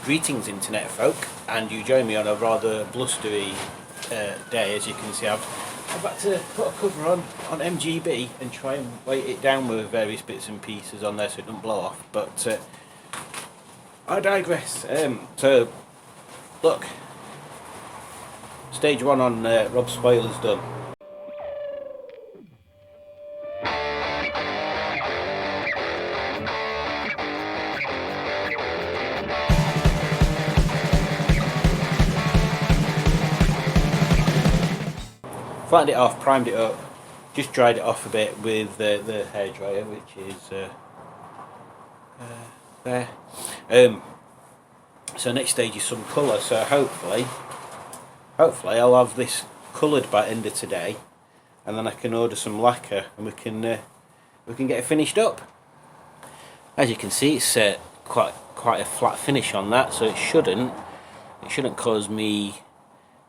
Greetings internet folk, and you join me on a rather blustery day. As you can see, I've had to put a cover on MGB and try and weight it down with various bits and pieces on there so it doesn't blow off, but I digress. So look, stage 1 on Rob's spoilers done. Flattened it off, primed it up, just dried it off a bit with the hairdryer, which is there. So next stage is some colour. So hopefully I'll have this coloured by end of today, and then I can order some lacquer and we can get it finished up. As you can see, it's quite a flat finish on that, so it shouldn't cause me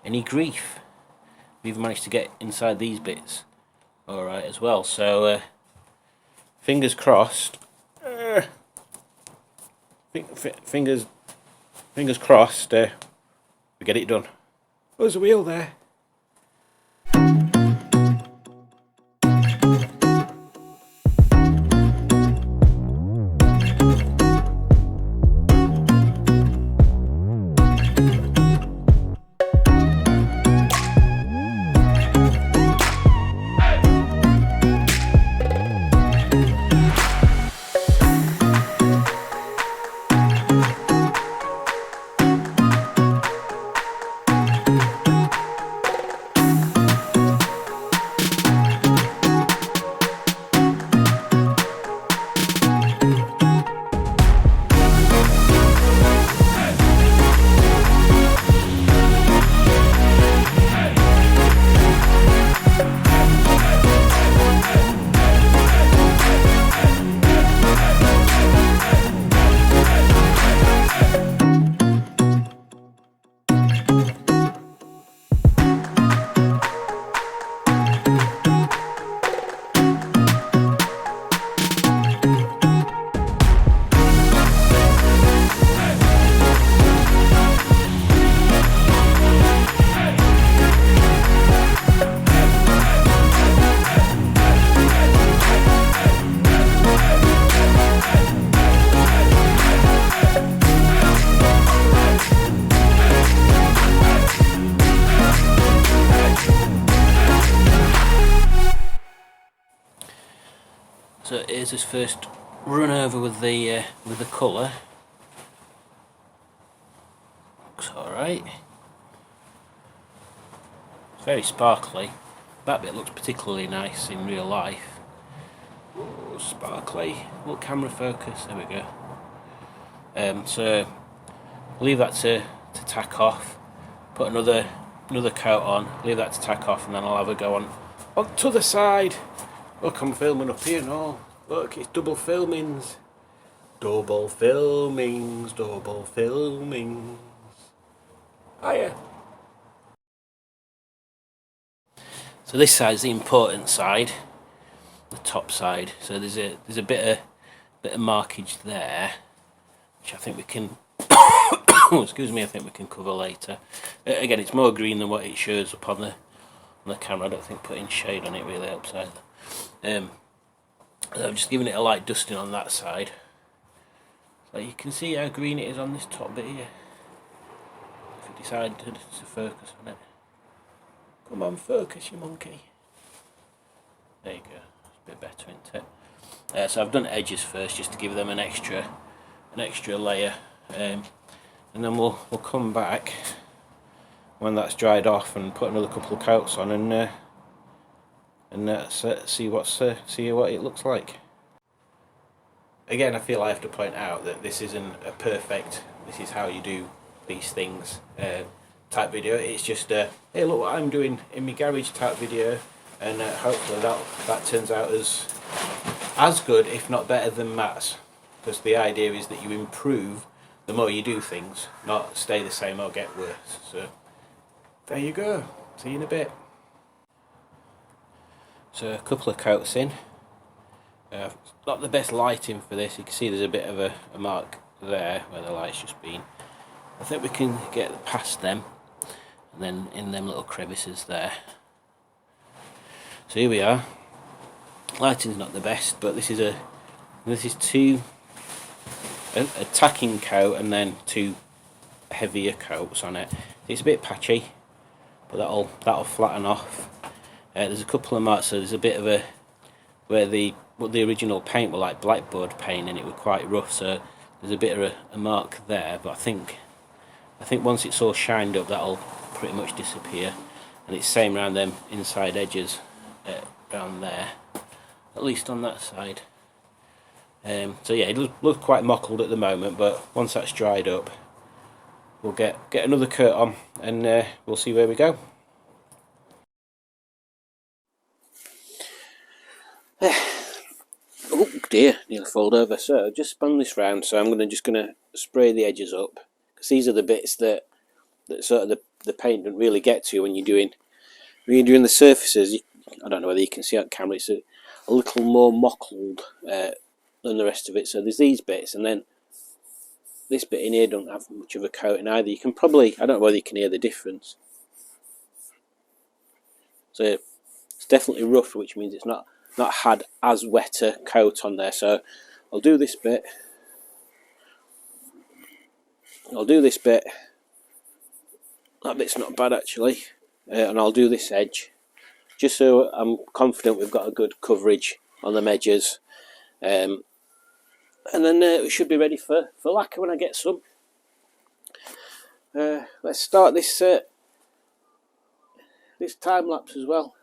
any grief. We've managed to get inside these bits alright as well, so fingers crossed. Fingers crossed we get it done. Oh, there's a wheel there. So here's this first run over with the colour. Looks alright. It's very sparkly. That bit looks particularly nice in real life. Ooh, sparkly. Little camera focus. There we go. So leave that to tack off. Put another coat on. Leave that to tack off, and then I'll have a go on to the side. Look, I'm filming up here and all. Look, it's double filmings. Double filmings. Hiya. So this side's the important side, the top side. So there's a bit of markage there, which I think we can. Excuse me. I think we can cover later. Again, it's more green than what it shows up on the camera. I don't think putting shade on it really helps either. I'm just giving it a light dusting on that side, so you can see how green it is on this top bit here. If it decided to focus on it. Come on, focus, you monkey. There you go. It's a bit better, isn't it? So I've done edges first, just to give them an extra layer, and then we'll come back when that's dried off and put another couple of coats on and see what it looks like. Again, I feel I have to point out that this isn't a perfect, this is how you do these things type video. It's just hey, look what I'm doing in my garage type video, and hopefully that turns out as good, if not better, than Matt's, because the idea is that you improve the more you do things, not stay the same or get worse. So there you go. See you in a bit. So a couple of coats in. Not the best lighting for this. You can see there's a bit of a mark there where the light's just been. I think we can get past them, and then in them little crevices there. So here we are. Lighting's not the best, but this is a tacking coat and then 2 heavier coats on it. It's a bit patchy, but that'll flatten off. There's a couple of marks, so there's a bit of a where the original paint were like blackboard paint and it was quite rough, so there's a bit of a mark there, but I think once it's all shined up that'll pretty much disappear. And it's same around them inside edges around there, at least on that side. So yeah, it looks quite mottled at the moment, but once that's dried up we'll get another coat on and we'll see where we go. Oh dear, nearly fall over. So just spun this round, so I'm just gonna spray the edges up, because these are the bits that sort of the paint doesn't really get to when you're doing the surfaces. I don't know whether you can see on camera, it's a little more mottled than the rest of it. So there's these bits, and then this bit in here don't have much of a coating either. You can probably, I don't know whether you can hear the difference. So it's definitely rough, which means it's not had as wet a coat on there. So I'll do this bit. That bit's not bad actually, and I'll do this edge, just so I'm confident we've got a good coverage on the edges, and then we should be ready for lacquer when I get some. Let's start this time lapse as well.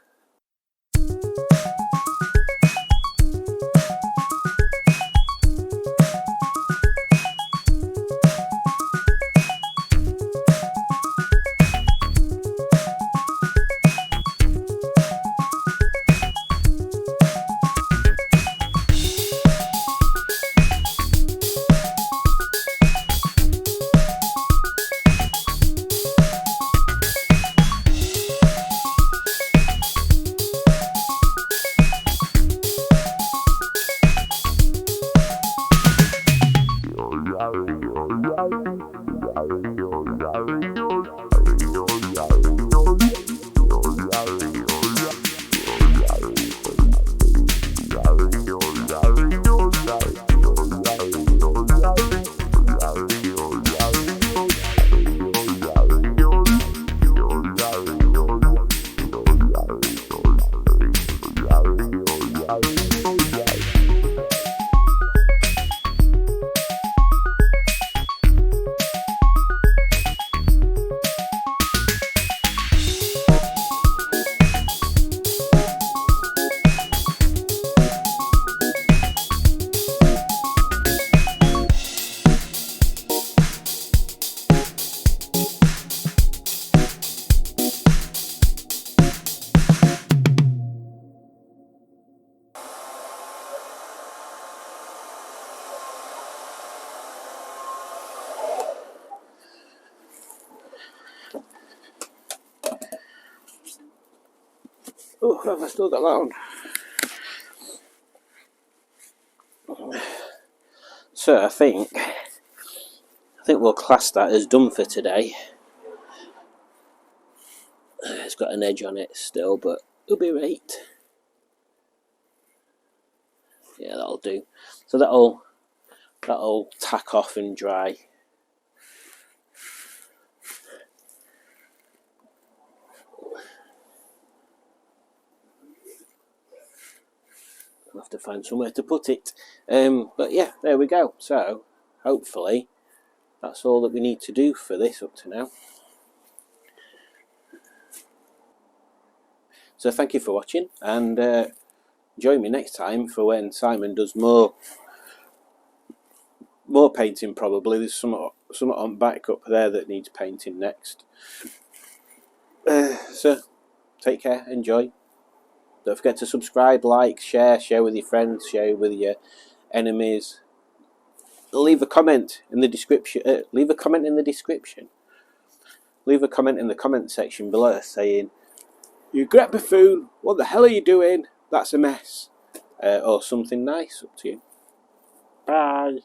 Oh, have I still got that on? So I think we'll class that as done for today. It's got an edge on it still, but it'll be right. Yeah, that'll do. So that'll tack off and dry. I'll have to find somewhere to put it. But yeah, there we go. So hopefully that's all that we need to do for this up to now. So thank you for watching, and join me next time for when Simon does more painting. Probably there's some on back up there that needs painting next. So take care, enjoy. Don't forget to subscribe, like, share with your friends, share with your enemies. Leave a comment in the description. Leave a comment in the comment section below saying, "You great buffoon, what the hell are you doing? That's a mess," or something nice. Up to you. Bye.